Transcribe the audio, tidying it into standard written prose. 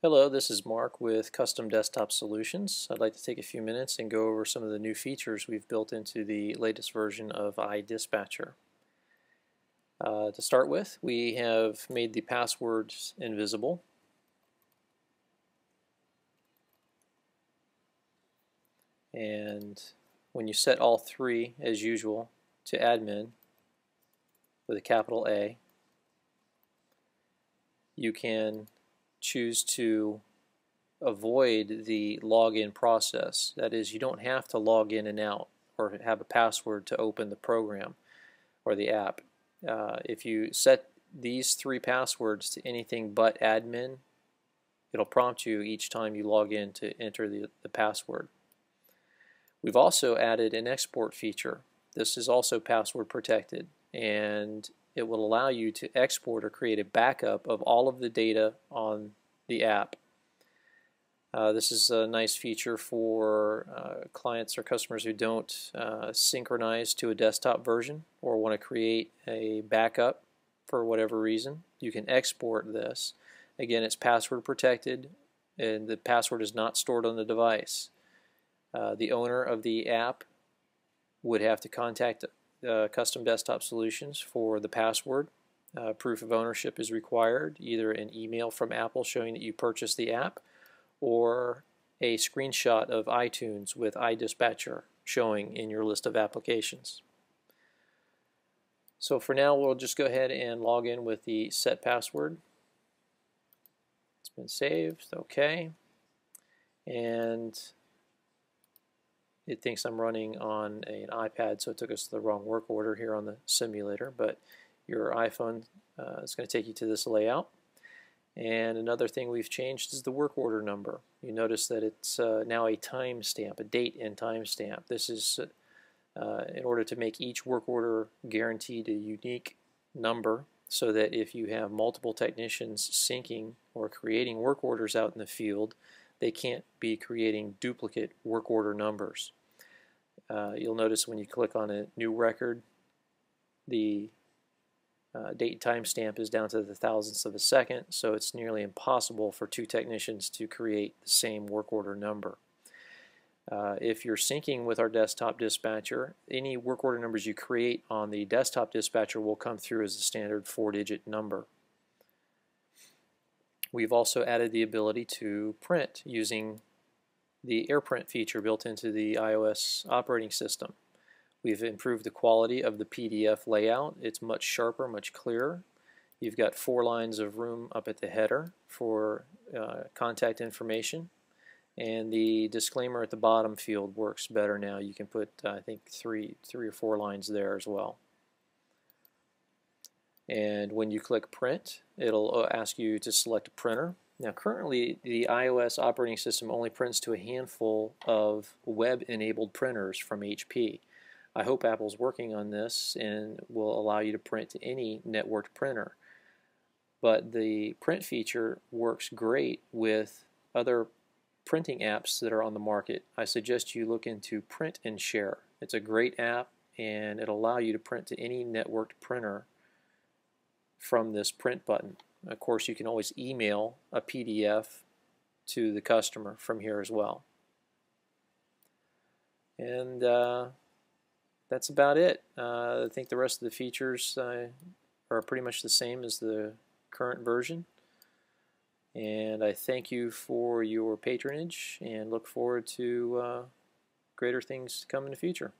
Hello, this is Mark with Custom Desktop Solutions. I'd like to take a few minutes and go over some of the new features we've built into the latest version of iDispatcher. To start with, we have made the passwords invisible. And when you set all three, as usual, to admin with a capital A, you can choose to avoid the login process. That is, you don't have to log in and out or have a password to open the program or the app. If you set these three passwords to anything but admin, it'll prompt you each time you log in to enter the password. We've also added an export feature. This is also password protected, and it will allow you to export or create a backup of all of the data on the app. This is a nice feature for clients or customers who don't synchronize to a desktop version or want to create a backup for whatever reason. You can export this. Again, it's password protected and the password is not stored on the device. The owner of the app would have to contact Custom Desktop Solutions for the password. Proof of ownership is required, either an email from Apple showing that you purchased the app or a screenshot of iTunes with iDispatcher showing in your list of applications. So for now, we'll just go ahead and log in with the set password. It's been saved, okay. And it thinks I'm running on an iPad, so it took us to the wrong work order here on the simulator, but your iPhone is going to take you to this layout. And another thing we've changed is the work order number. You notice that it's now a timestamp, a date and timestamp. This is in order to make each work order guaranteed a unique number, so that if you have multiple technicians syncing or creating work orders out in the field, they can't be creating duplicate work order numbers. You'll notice when you click on a new record, the date and timestamp is down to the thousandths of a second, so it's nearly impossible for two technicians to create the same work order number. If you're syncing with our desktop dispatcher, any work order numbers you create on the desktop dispatcher will come through as a standard 4-digit number. We've also added the ability to print using the AirPrint feature built into the iOS operating system. We've improved the quality of the PDF layout. It's much sharper, much clearer. You've got 4 lines of room up at the header for contact information, and the disclaimer at the bottom field works better now. You can put, I think, three or 4 lines there as well. And when you click print, it'll ask you to select a printer. Now currently the iOS operating system only prints to a handful of web-enabled printers from HP. I hope Apple's working on this and will allow you to print to any networked printer. But the print feature works great with other printing apps that are on the market. I suggest you look into Print and Share. It's a great app and it'll allow you to print to any networked printer from this print button. Of course, you can always email a PDF to the customer from here as well. And that's about it. I think the rest of the features are pretty much the same as the current version. And I thank you for your patronage and look forward to greater things to come in the future.